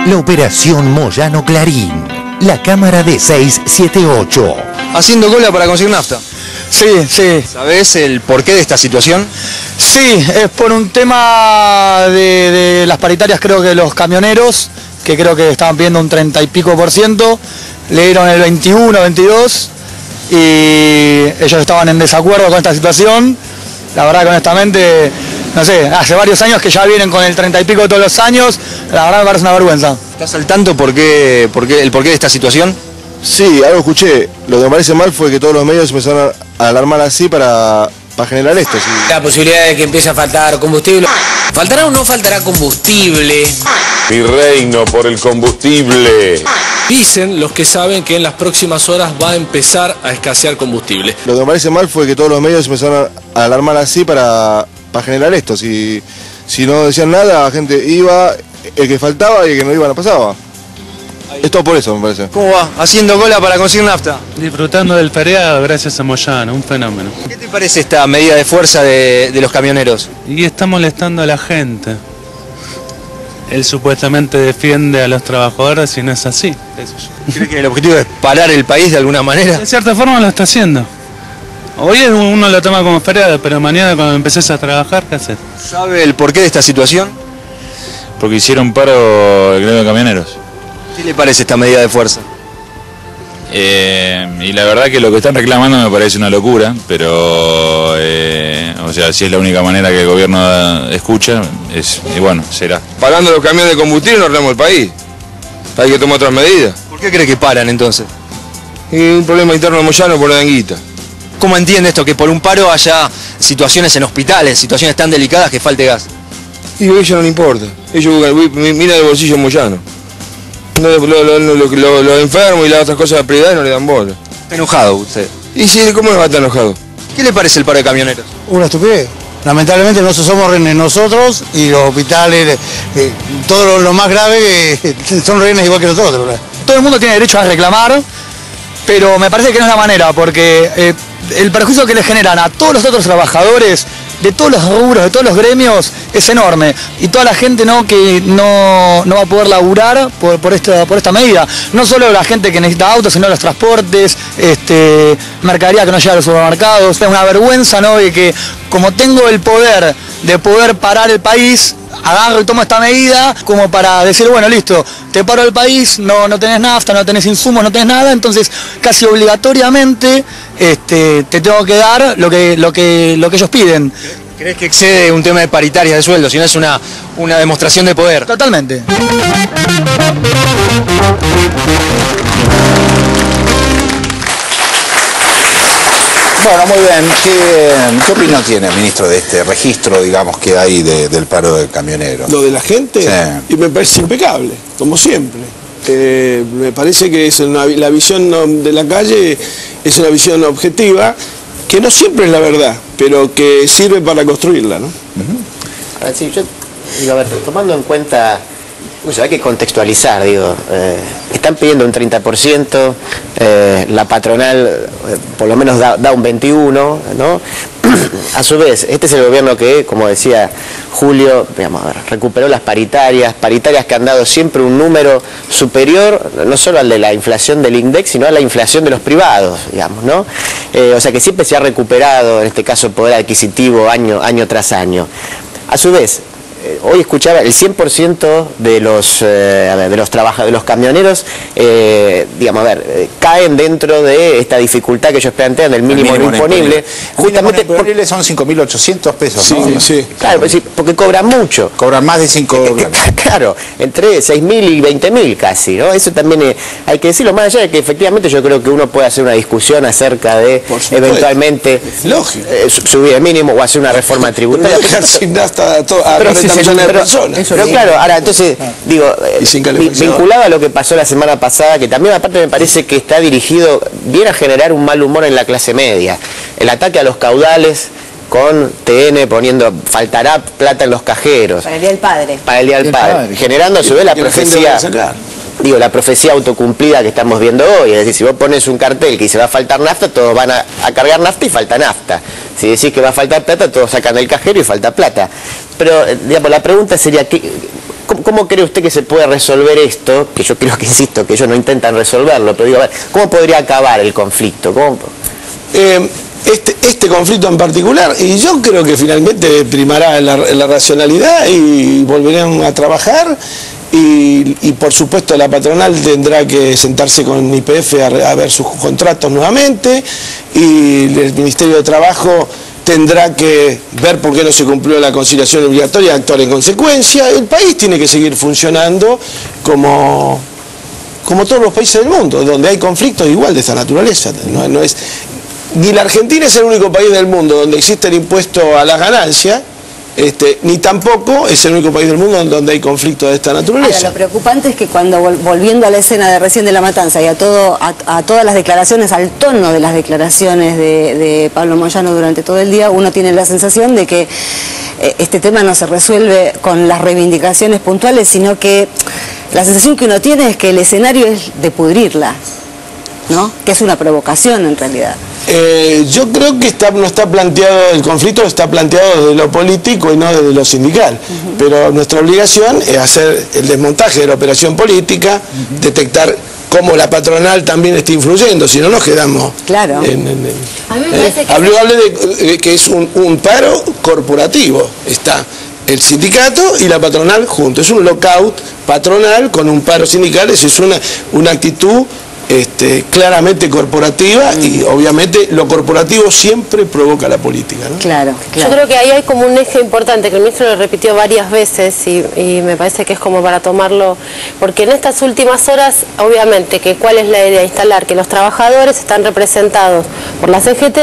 La operación Moyano Clarín. La cámara de 678. Haciendo cola para conseguir nafta. Sí, sí. ¿Sabés el porqué de esta situación? Sí, es por un tema de las paritarias, creo que de los camioneros, que creo que estaban pidiendo un 30 y pico %, le dieron el 21, 22, y ellos estaban en desacuerdo con esta situación. La verdad que honestamente, no sé, hace varios años que ya vienen con el 30 y pico todos los años, la verdad me parece una vergüenza. ¿Estás al tanto el porqué de esta situación? Sí, algo escuché. Lo que me parece mal fue que todos los medios empezaron a alarmar así para generar esto. ¿Sí? La posibilidad de que empiece a faltar combustible. ¿Faltará o no faltará combustible? Mi reino por el combustible. Dicen los que saben que en las próximas horas va a empezar a escasear combustible. Lo que me parece mal fue que todos los medios empezaron a alarmar así para generar esto. Si no decían nada, la gente iba, el que faltaba y el que no iba no pasaba. Es todo por eso, me parece. ¿Cómo va? Haciendo cola para conseguir nafta. Disfrutando del feriado gracias a Moyano, un fenómeno. ¿Qué te parece esta medida de fuerza de los camioneros? Y está molestando a la gente. Él supuestamente defiende a los trabajadores y no es así. ¿Cree que el objetivo es parar el país de alguna manera? De cierta forma lo está haciendo. Hoy uno lo toma como feriado, pero mañana cuando empeces a trabajar, ¿qué haces? ¿Sabe el porqué de esta situación? Porque hicieron paro el gremio de camioneros. ¿Qué le parece esta medida de fuerza? Y la verdad que lo que están reclamando me parece una locura, pero o sea, si es la única manera que el gobierno escucha, y bueno, será. Parando los camiones de combustible no arreglamos el país. Hay que tomar otras medidas. ¿Por qué cree que paran entonces? Y un problema interno de Moyano por la denguita. ¿Cómo entiende esto? Que por un paro haya situaciones en hospitales, situaciones tan delicadas que falte gas. Y a ellos no le importa. Ellos miran el bolsillo en Moyano. Los enfermos y las otras cosas de prioridad no le dan bola. ¿Está enojado usted? ¿Y sí, cómo no va a estar enojado? ¿Qué le parece el paro de camioneros? Una estupidez. Lamentablemente nosotros somos rehenes nosotros y los hospitales, todo lo más grave, son rehenes igual que nosotros. ¿verdad? Todo el mundo tiene derecho a reclamar, pero me parece que no es la manera, porque el perjuicio que le generan a todos los otros trabajadores, de todos los rubros, de todos los gremios, es enorme. Y toda la gente que no va a poder laburar por esta medida. No solo la gente que necesita autos, sino los transportes, mercadería que no llega a los supermercados. Es una vergüenza, ¿no?, de que como tengo el poder de poder parar el país, agarro y tomo esta medida como para decir, bueno, listo, te paro el país, no tenés nafta, no tenés insumos, no tenés nada, entonces casi obligatoriamente te tengo que dar lo que ellos piden. ¿Crees que excede un tema de paritarias de sueldo, si no es una demostración de poder? Totalmente. Bueno, muy bien. ¿Qué opinión tiene, ministro, de este registro, digamos, que hay del paro de camioneros? ¿Lo de la gente? Sí. Y me parece impecable, como siempre. Me parece que es la visión de la calle es una visión objetiva, que no siempre es la verdad, pero que sirve para construirla, ¿no? Sí, yo digo, a ver, tomando en cuenta, hay que contextualizar, están pidiendo un 30%, la patronal por lo menos da un 21%, ¿no? A su vez, este es el gobierno que, como decía Julio, recuperó las paritarias que han dado siempre un número superior, no solo al de la inflación del INDEC, sino a la inflación de los privados, digamos, ¿no? O sea que siempre se ha recuperado, en este caso, el poder adquisitivo año tras año. A su vez, hoy escuchaba el 100% de los camioneros, caen dentro de esta dificultad que ellos plantean del mínimo no imponible. Justamente porque son 5.800 pesos, sí, ¿no? Sí. Claro, porque cobran mucho. Cobran más de 5 dólares. Claro, entre 6.000 y 20.000 casi, ¿no? Eso también hay que decirlo, más allá de que efectivamente yo creo que uno puede hacer una discusión acerca de eventualmente subir el mínimo o hacer una reforma tributaria. No dejar sin nafta a 40 millones de personas. Pero claro, ahora entonces, vinculado a lo que pasó la semana pasada, que también aparte me parece que está dirigido bien a generar un mal humor en la clase media. El ataque a los caudales con TN poniendo faltará plata en los cajeros. Para el Día del Padre. Para el Día del Padre. Generando a su vez la profecía. La profecía autocumplida que estamos viendo hoy. Es decir, si vos pones un cartel que dice va a faltar nafta, todos van a cargar nafta y falta nafta. Si decís que va a faltar plata, todos sacan el cajero y falta plata. Pero, la pregunta sería, ¿cómo cree usted que se puede resolver esto? Que yo creo que, insisto, que ellos no intentan resolverlo, pero digo, a ver, ¿cómo podría acabar el conflicto? Este conflicto en particular, y yo creo que finalmente primará la racionalidad y volverán a trabajar, y por supuesto la patronal tendrá que sentarse con YPF a ver sus contratos nuevamente, y el Ministerio de Trabajo tendrá que ver por qué no se cumplió la conciliación obligatoria y actuar en consecuencia. El país tiene que seguir funcionando como todos los países del mundo, donde hay conflictos igual de esta naturaleza. Ni la Argentina es el único país del mundo donde existe el impuesto a las ganancias, ni tampoco es el único país del mundo donde hay conflictos de esta naturaleza. Ahora, lo preocupante es que cuando, volviendo a la escena de recién de la matanza y a todas las declaraciones, al tono de las declaraciones de Pablo Moyano durante todo el día, uno tiene la sensación de que este tema no se resuelve con las reivindicaciones puntuales, sino que la sensación que uno tiene es que el escenario es de pudrirla, ¿no? Que es una provocación en realidad. Yo creo que no está planteado, el conflicto está planteado desde lo político y no desde lo sindical, pero nuestra obligación es hacer el desmontaje de la operación política, detectar cómo la patronal también está influyendo, si no nos quedamos claro. Hablé de que es un paro corporativo, está el sindicato y la patronal juntos, es un lockout patronal con un paro sindical, es una actitud claramente corporativa, y obviamente lo corporativo siempre provoca la política, ¿no? Claro. Yo creo que ahí hay como un eje importante que el ministro lo repitió varias veces y me parece que es como para tomarlo, porque en estas últimas horas, obviamente, que cuál es la idea, instalar que los trabajadores están representados por la CGT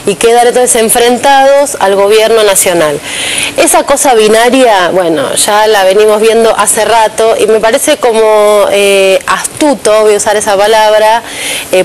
y quedan entonces enfrentados al gobierno nacional. Esa cosa binaria, bueno, ya la venimos viendo hace rato y me parece como astuto, voy a usar esa palabra,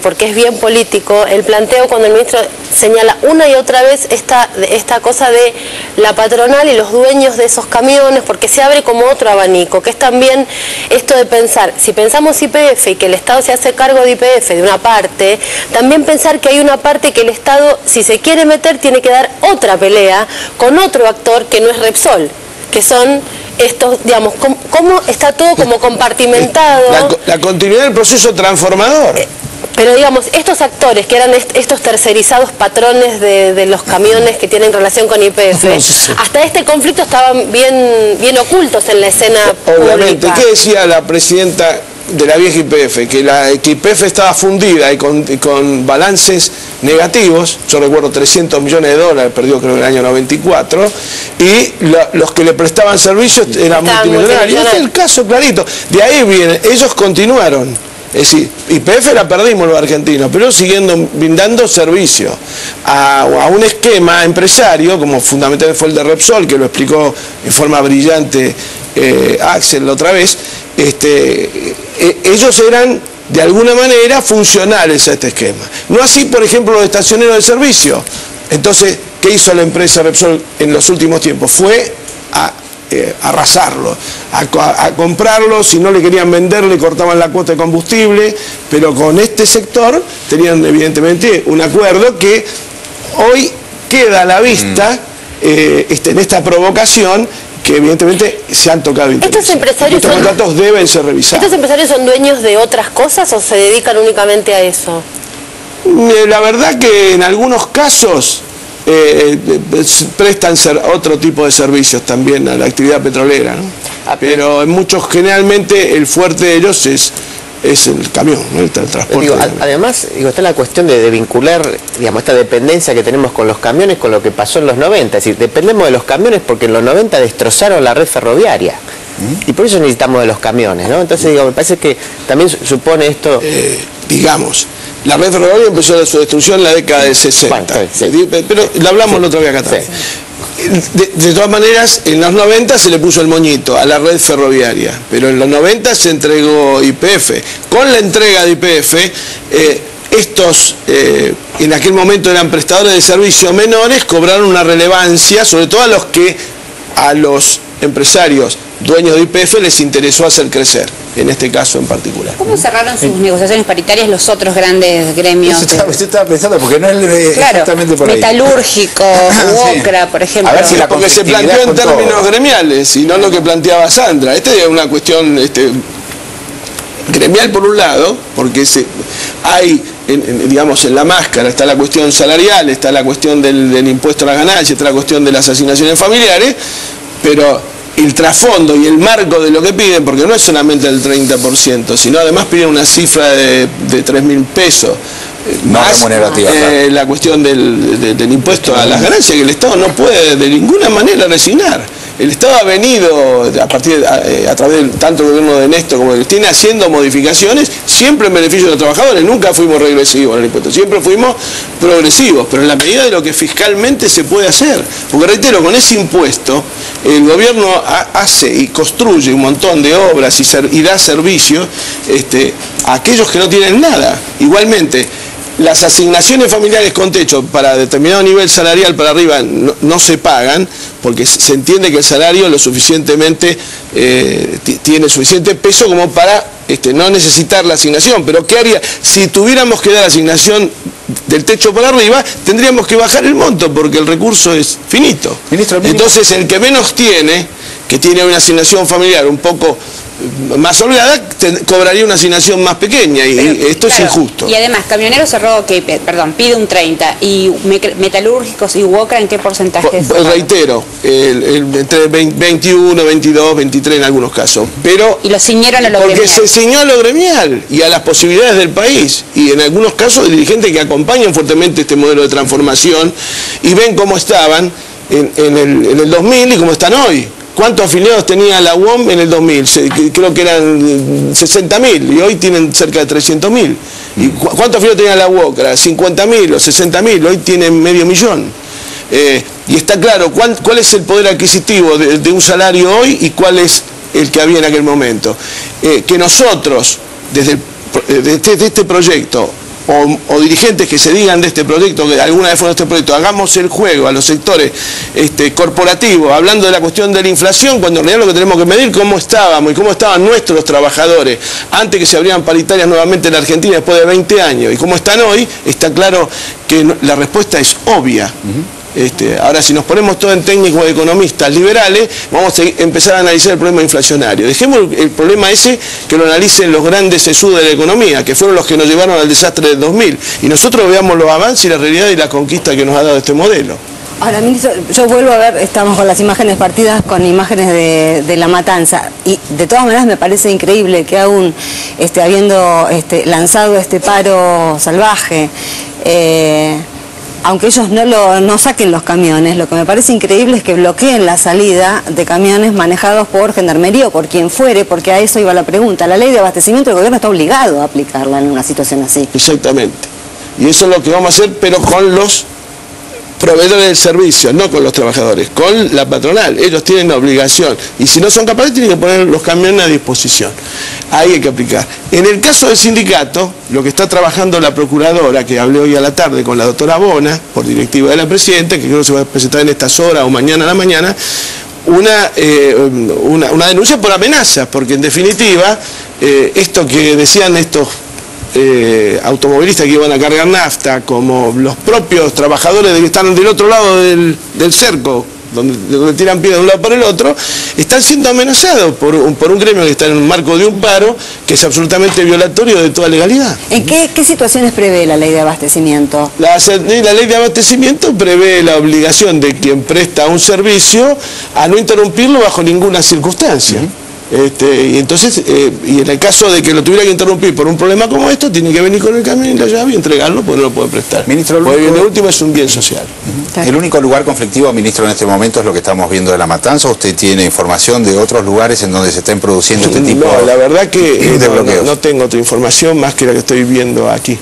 porque es bien político, el planteo cuando el ministro señala una y otra vez esta cosa de la patronal y los dueños de esos camiones, porque se abre como otro abanico, que es también esto de pensar, si pensamos YPF y que el Estado se hace cargo de YPF de una parte, también pensar que hay una parte que el Estado, si se quiere meter, tiene que dar otra pelea con otro actor que no es Repsol, que son estos, digamos, cómo está todo como compartimentado. La continuidad del proceso transformador. Pero digamos, estos actores que eran estos tercerizados patrones de los camiones que tienen relación con YPF, hasta este conflicto estaban bien ocultos en la escena obviamente pública. ¿Qué decía la presidenta de la vieja YPF? Que YPF estaba fundida y con balances negativos, yo recuerdo 300 millones de dólares, perdió creo en el año 94, y los que le prestaban servicios eran multimillonarios. Es el caso clarito. De ahí viene, ellos continuaron. Es decir, YPF la perdimos los argentinos, pero siguiendo brindando servicio a un esquema empresario, como fundamentalmente fue el de Repsol, que lo explicó en forma brillante Axel la otra vez. Ellos eran de alguna manera funcionales a este esquema. No así, por ejemplo, los estacioneros de servicio. Entonces, ¿qué hizo la empresa Repsol en los últimos tiempos? Fue a arrasarlo, a comprarlo, si no le querían vender le cortaban la cuota de combustible, pero con este sector tenían evidentemente un acuerdo que hoy queda a la vista en esta provocación, que evidentemente se han tocado intereses. Estos contratos deben ser revisados. ¿Estos empresarios son dueños de otras cosas o se dedican únicamente a eso? La verdad que en algunos casos prestan otro tipo de servicios también a la actividad petrolera, ¿no? Pero en muchos, generalmente, el fuerte de ellos es el camión, ¿no? El transporte. Además, está la cuestión de vincular, digamos, esta dependencia que tenemos con los camiones con lo que pasó en los 90. Es decir, dependemos de los camiones porque en los 90 destrozaron la red ferroviaria. Y por eso necesitamos de los camiones, ¿no? Entonces, me parece que también supone esto... digamos, la red ferroviaria empezó su destrucción en la década del 60. Bueno, pero lo hablamos la otra vez acá también. De todas maneras, en los 90 se le puso el moñito a la red ferroviaria, pero en los 90 se entregó YPF. Con la entrega de YPF, estos, en aquel momento eran prestadores de servicios menores, cobraron una relevancia, sobre todo a los empresarios, dueños de YPF, les interesó hacer crecer, en este caso en particular. ¿Cómo cerraron sus negociaciones paritarias los otros grandes gremios? Usted estaba pensando, porque no es claro, exactamente por ahí. Metalúrgico, UOCRA, por ejemplo. A ver si la porque se planteó en términos gremiales y no lo que planteaba Sandra. Esta es una cuestión gremial por un lado, porque hay, digamos, en la máscara está la cuestión salarial, está la cuestión del impuesto a las ganancias, está la cuestión de las asignaciones familiares, pero el trasfondo y el marco de lo que piden, porque no es solamente el 30%, sino además piden una cifra de 3.000 pesos. No más remunerativa, claro. La cuestión del impuesto a las ganancias, que el Estado no puede de ninguna manera resignar. El Estado ha venido, a través del tanto el gobierno de Néstor como el tiene haciendo modificaciones, siempre en beneficio de los trabajadores. Nunca fuimos regresivos en el impuesto, siempre fuimos progresivos, pero en la medida de lo que fiscalmente se puede hacer. Porque reitero, con ese impuesto, el gobierno hace y construye un montón de obras y da servicios a aquellos que no tienen nada. Igualmente, las asignaciones familiares con techo para determinado nivel salarial para arriba no se pagan, porque se entiende que el salario lo suficientemente tiene suficiente peso como para no necesitar la asignación. Pero ¿qué haría? Si tuviéramos que dar asignación del techo para arriba, tendríamos que bajar el monto, porque el recurso es finito. Entonces, el que menos tiene, que tiene una asignación familiar un poco más holgada, cobraría una asignación más pequeña, y esto es injusto. Y además, Camioneros cerró, pide un 30, y Metalúrgicos y UOCRA, ¿en qué porcentaje? Reitero, entre 21, 22, 23 en algunos casos. Pero y lo ciñeron a lo gremial. Porque se ciñó a lo gremial y a las posibilidades del país, y en algunos casos de dirigentes que acompañan fuertemente este modelo de transformación y ven cómo estaban en el 2000 y cómo están hoy. ¿Cuántos afiliados tenía la UOM en el 2000? Creo que eran 60.000 y hoy tienen cerca de 300.000. ¿Y cuántos afiliados tenía la UOCRA? 50.000 o 60.000, hoy tienen 500.000. Y está claro cuál es el poder adquisitivo de un salario hoy y cuál es el que había en aquel momento. Que nosotros, desde este proyecto, o dirigentes que se digan de este proyecto, que alguna vez fueron de este proyecto, hagamos el juego a los sectores corporativos, hablando de la cuestión de la inflación, cuando en realidad lo que tenemos que medir cómo estábamos y cómo estaban nuestros trabajadores antes que se abrieran paritarias nuevamente en la Argentina después de 20 años, y cómo están hoy, está claro que la respuesta es obvia. Ahora, si nos ponemos todo en técnicos de economistas liberales, vamos a empezar a analizar el problema inflacionario. Dejemos el problema ese que lo analicen los grandes sesudos de la economía, que fueron los que nos llevaron al desastre del 2000. Y nosotros veamos los avances y la realidad y la conquista que nos ha dado este modelo. Ahora, ministro, yo vuelvo a ver, estamos con las imágenes partidas, con imágenes de la matanza, y de todas maneras me parece increíble que aún habiendo lanzado este paro salvaje, aunque ellos no saquen los camiones, lo que me parece increíble es que bloqueen la salida de camiones manejados por Gendarmería o por quien fuere, porque a eso iba la pregunta. La ley de abastecimiento, el gobierno está obligado a aplicarla en una situación así. Exactamente. Y eso es lo que vamos a hacer, pero con los proveedores del servicio, no con los trabajadores, con la patronal. Ellos tienen la obligación, y si no son capaces tienen que poner los camiones a disposición. Ahí hay que aplicar. En el caso del sindicato, lo que está trabajando la procuradora, que hablé hoy a la tarde con la doctora Bona, por directiva de la presidenta, que creo que se va a presentar en estas horas o mañana a la mañana, una denuncia por amenazas, porque en definitiva, esto que decían estos automovilistas que iban a cargar nafta, como los propios trabajadores que están del otro lado del cerco, donde tiran piedras de un lado para el otro, están siendo amenazados por un gremio que está en el marco de un paro que es absolutamente violatorio de toda legalidad. ¿En qué situaciones prevé la ley de abastecimiento? La ley de abastecimiento prevé la obligación de quien presta un servicio a no interrumpirlo bajo ninguna circunstancia. Y entonces, y en el caso de que lo tuviera que interrumpir por un problema como esto, tiene que venir con el camión y la llave y entregarlo, porque no lo puede prestar. Ministro, porque de último es un bien social. ¿El único lugar conflictivo, ministro, en este momento es lo que estamos viendo de La Matanza? ¿Usted tiene información de otros lugares en donde se estén produciendo este tipo de bloqueos? La verdad que no tengo otra información más que la que estoy viendo aquí.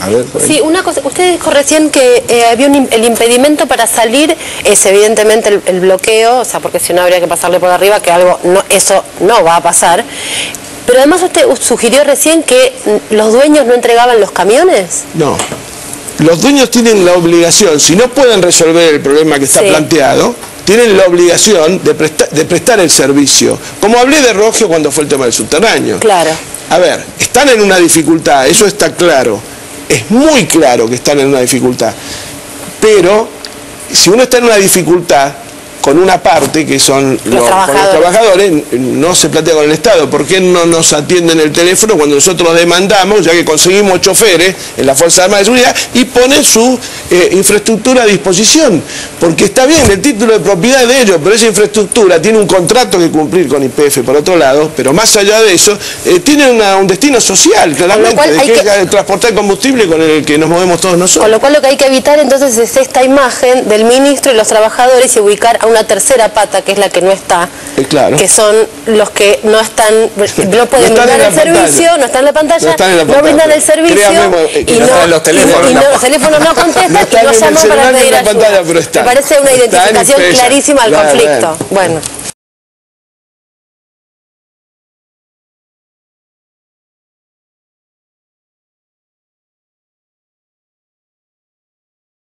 A ver, sí, una cosa, usted dijo recién que había el impedimento para salir, es evidentemente el bloqueo, o sea, porque si no habría que pasarle por arriba, que eso no va a pasar. Pero además usted sugirió recién que los dueños no entregaban los camiones. No. los dueños tienen la obligación, si no pueden resolver el problema que está planteado, tienen la obligación de prestar el servicio. Como hablé de Rogio cuando fue el tema del subterráneo. Claro. A ver, están en una dificultad, eso está claro. Es muy claro que están en una dificultad. Pero, si uno está en una dificultad con una parte, que son los trabajadores, no se plantea con el Estado. ¿Por qué no nos atienden el teléfono cuando nosotros demandamos, ya que conseguimos choferes en la Fuerza Armada de Seguridad, y ponen su infraestructura a disposición? Porque está bien, el título de propiedad es de ellos, pero esa infraestructura tiene un contrato que cumplir con YPF por otro lado, pero más allá de eso, tiene un destino social, claramente, de que transportar combustible con el que nos movemos todos nosotros. Con lo cual lo que hay que evitar entonces es esta imagen del ministro y los trabajadores y ubicar a una tercera pata, que es la que no está, que son los que no están, no pueden brindar el servicio, no están en la pantalla, no brindan el servicio y los teléfonos no contestan y no llaman para pedir ayuda. Me parece una identificación clarísima al conflicto. Bueno.